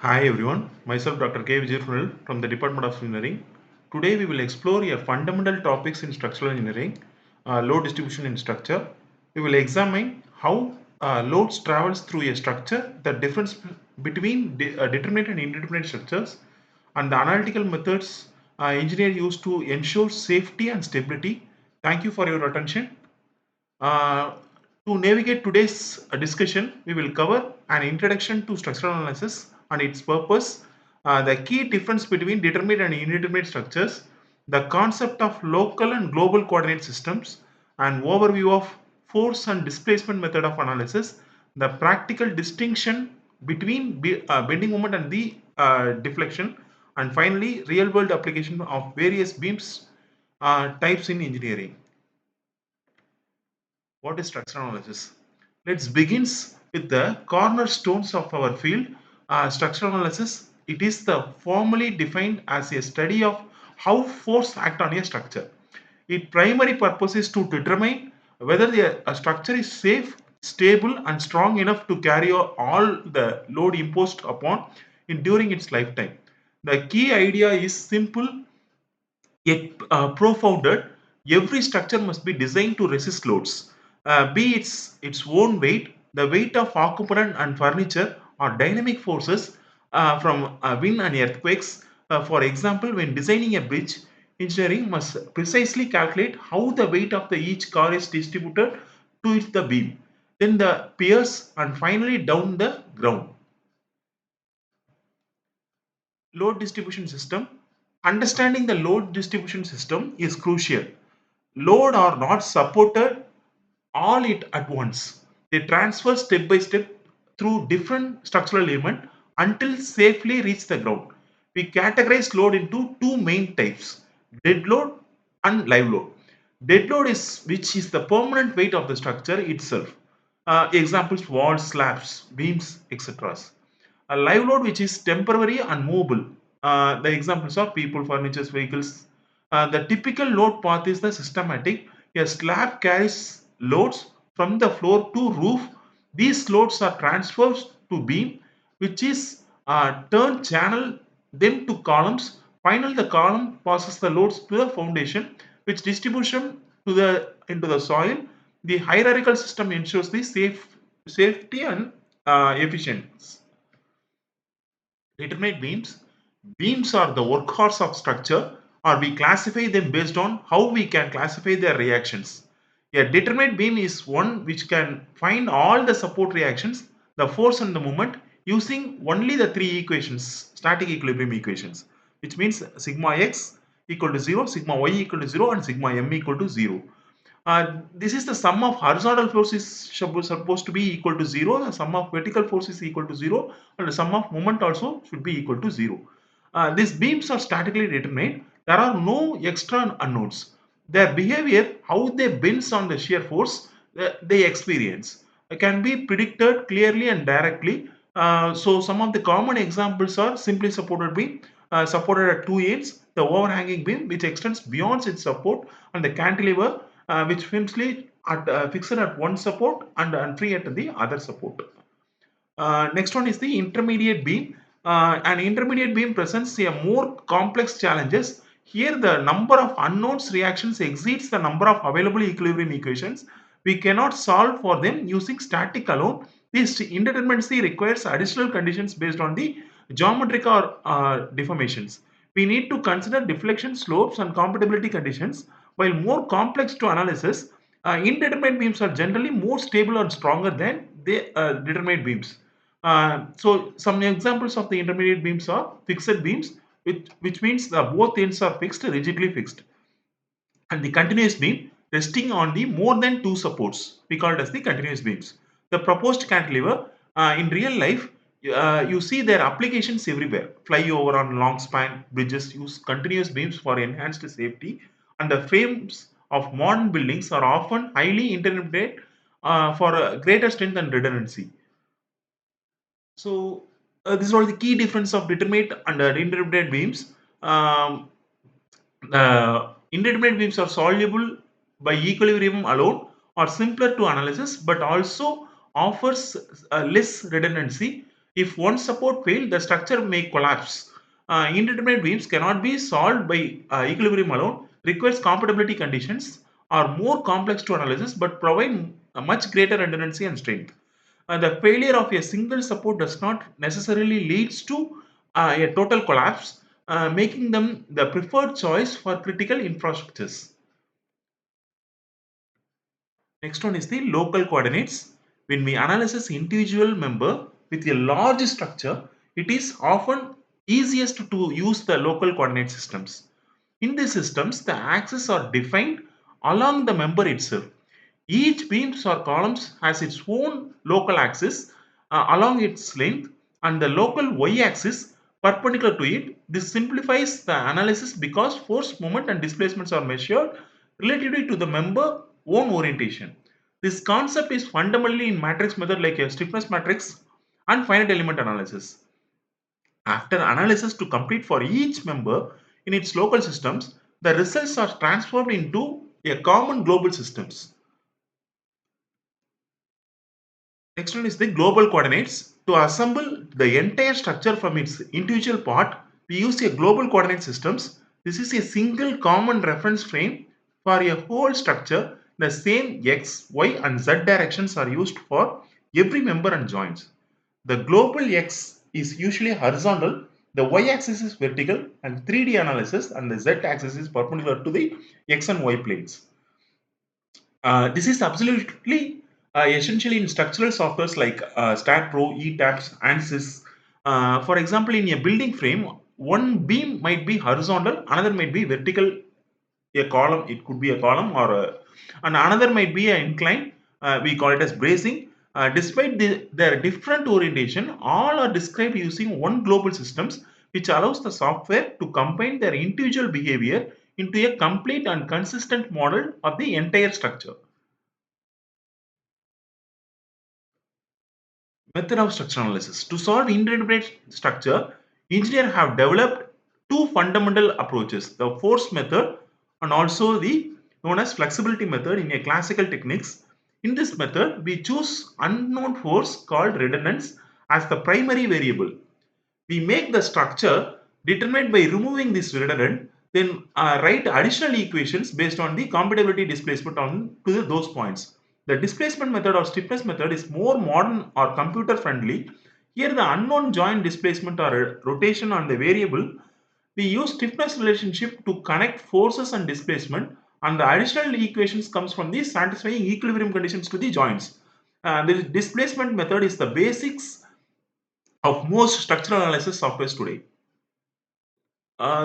Hi everyone, myself Dr. K. Vijay from the Department of Engineering. Today we will explore a fundamental topics in structural engineering, load distribution in structure. We will examine how loads travels through a structure, the difference between determinate and indeterminate structures, and the analytical methods engineers use to ensure safety and stability. Thank you for your attention. Uh, to navigate today's discussion, we will cover an introduction to structural analysis and its purpose, the key difference between determinate and indeterminate structures, the concept of local and global coordinate systems, an overview of force and displacement method of analysis, the practical distinction between bending moment and the deflection, and finally, real world application of various beams types in engineering. What is structural analysis? Let's begin with the cornerstones of our field. Structural analysis. It is the formally defined as a study of how force act on a structure. Its primary purpose is to determine whether a structure is safe, stable, and strong enough to carry all the load imposed upon it during its lifetime. The key idea is simple yet profounded. Every structure must be designed to resist loads, be its own weight, the weight of occupant and furniture, or dynamic forces from wind and earthquakes. For example, when designing a bridge, engineering must precisely calculate how the weight of the each car is distributed to the beam, then the piers, and finally down the ground. Load distribution system. Understanding the load distribution system is crucial. Load are not supported all it at once. They transfer step by step through different structural elements until safely reach the ground. We categorize load into two main types: dead load and live load. Dead load is which is the permanent weight of the structure itself. Examples: walls, slabs, beams, etc. A live load which is temporary and movable. The examples are people, furniture, vehicles. The typical load path is the systematic. A slab carries loads from the floor to roof. These loads are transferred to beam, which is turn channel them to columns. Finally, the column passes the loads to the foundation, which distribution to the into the soil. The hierarchical system ensures the safety and efficiency. Determinate beams. Beams are the workhorse of structure, or we classify them based on how we can classify their reactions. A determinate beam is one which can find all the support reactions, the force and the moment using only the three equations, static equilibrium equations, which means sigma x equal to 0, sigma y equal to 0, and sigma m equal to 0. This is the sum of horizontal force is supposed to be equal to 0, the sum of vertical force is equal to 0, and the sum of moment also should be equal to 0. These beams are statically determined. There are no extra unknowns. Their behavior, how they bends on the shear force they experience, can be predicted clearly and directly. So some of the common examples are simply supported beam, supported at two ends, the overhanging beam which extends beyond its support, and the cantilever which firmly fixed at one support and free at the other support. Next one is the intermediate beam. An intermediate beam presents a more complex challenges. Here the number of unknowns reactions exceeds the number of available equilibrium equations. We cannot solve for them using static alone. This indeterminacy requires additional conditions based on the geometric or deformations. We need to consider deflection, slopes, and compatibility conditions. While more complex to analysis, indeterminate beams are generally more stable and stronger than the determinate beams. So some examples of the intermediate beams are fixed beams, which means the both ends are fixed, rigidly fixed, and the continuous beam resting on the more than two supports. We call it as the continuous beams. The proposed cantilever in real life, you see their applications everywhere. Flyover on long span bridges use continuous beams for enhanced safety, and the frames of modern buildings are often highly intermediate for greater strength and redundancy. So these are the key difference of determinate and indeterminate beams. Indeterminate beams are soluble by equilibrium alone, or simpler to analysis, but also offers less redundancy. If one support fails, the structure may collapse. Indeterminate beams cannot be solved by equilibrium alone, requires compatibility conditions, are more complex to analysis but provide a much greater redundancy and strength. The failure of a single support does not necessarily leads to a total collapse, making them the preferred choice for critical infrastructures. Next one is the local coordinates. When we analyze individual member with a large structure, it is often easiest to use the local coordinate systems. In these systems, the axes are defined along the member itself. Each beams or columns has its own local axis along its length and the local y-axis perpendicular to it. This simplifies the analysis because force, moment and displacements are measured relatively to the member own orientation. This concept is fundamentally in matrix method like a stiffness matrix and finite element analysis. After analysis to complete for each member in its local systems, the results are transformed into a common global systems. Next one is the global coordinates. To assemble the entire structure from its individual part, we use a global coordinate systems. This is a single common reference frame for a whole structure. The same x, y and z directions are used for every member and joints. The global x is usually horizontal, the y-axis is vertical and 3D analysis and the z-axis is perpendicular to the x and y planes. This is absolutely essential in structural softwares like StatPro, ETABS, ANSYS. For example, in a building frame, one beam might be horizontal, another might be vertical, a column, it could be a column and another might be an incline. We call it as bracing. Despite their different orientation, all are described using one global systems, which allows the software to combine their individual behavior into a complete and consistent model of the entire structure. Method of structural analysis. To solve indeterminate structure, engineers have developed two fundamental approaches, the force method and also the known as flexibility method in a classical techniques. In this method, we choose unknown force called redundance as the primary variable. We make the structure determined by removing this redundant, then write additional equations based on the compatibility displacement on to those points. The displacement method or stiffness method is more modern or computer friendly. Here the unknown joint displacement or rotation on the variable, we use stiffness relationship to connect forces and displacement, and the additional equations comes from the satisfying equilibrium conditions to the joints. The displacement method is the basics of most structural analysis softwares today.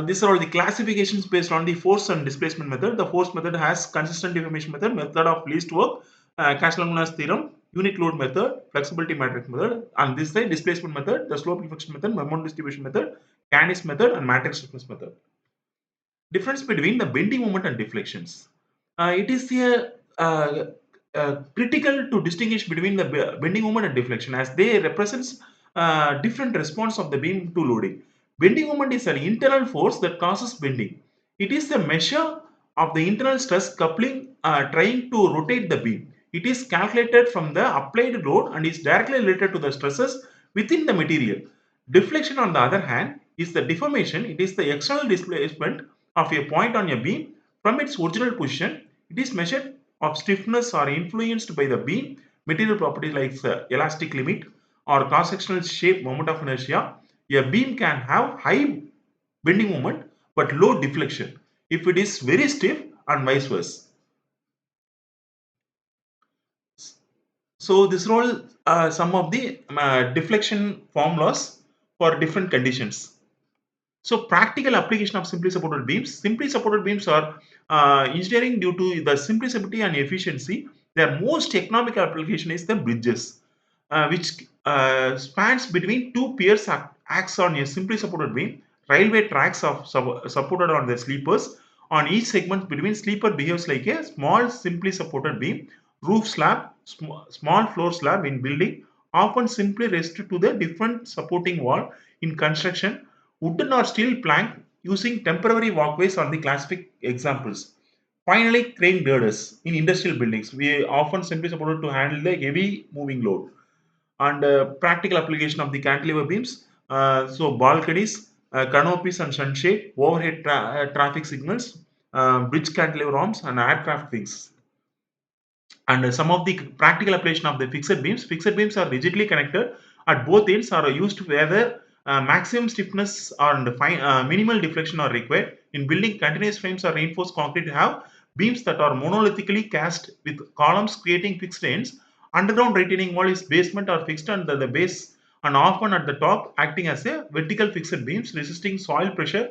These are all the classifications based on the force and displacement method. The force method has consistent deformation method, method of least work, Cauchy-Lagrange theorem, unit load method, flexibility matrix method, and this is the displacement method, the slope reflection method, moment distribution method, Canis method, and matrix stiffness method. Difference between the bending moment and deflections. It is critical to distinguish between the bending moment and deflection as they represents different response of the beam to loading. Bending moment is an internal force that causes bending. It is the measure of the internal stress coupling trying to rotate the beam. It is calculated from the applied load and is directly related to the stresses within the material. Deflection, on the other hand, is the deformation. It is the external displacement of a point on a beam from its original position. It is measured of stiffness or influenced by the beam material properties like elastic limit or cross-sectional shape moment of inertia. A beam can have high bending moment but low deflection if it is very stiff and vice versa. So this role some of the deflection formulas for different conditions. So practical application of simply supported beams. Simply supported beams are engineering due to the simplicity and efficiency. Their most economic application is the bridges, which spans between two piers acts on a simply supported beam. Railway tracks are supported on the sleepers. On each segment between sleeper behaves like a small simply supported beam. Roof slab, small floor slab in building, often simply rest to the different supporting wall in construction. Wooden or steel plank using temporary walkways are the classic examples. Finally, crane girders in industrial buildings. We often simply supported to handle the heavy moving load. and practical application of the cantilever beams. So balconies, canopies and sunshade, overhead traffic signals, bridge cantilever arms, and aircraft wings. And some of the practical application of the fixed beams are rigidly connected at both ends, are used whether maximum stiffness and minimal deflection are required. In building continuous frames or reinforced concrete have beams that are monolithically cast with columns creating fixed ends. Underground retaining wall is basement or fixed under the base and often at the top acting as a vertical fixed beams resisting soil pressure.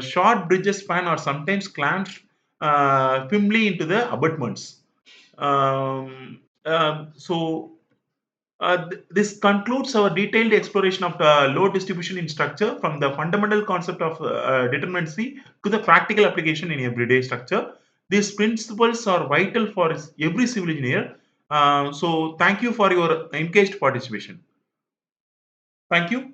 Short bridges span are sometimes clamped firmly into the abutments. This concludes our detailed exploration of the load distribution in structure from the fundamental concept of determinacy to the practical application in everyday structure. These principles are vital for every civil engineer. So, thank you for your engaged participation. Thank you.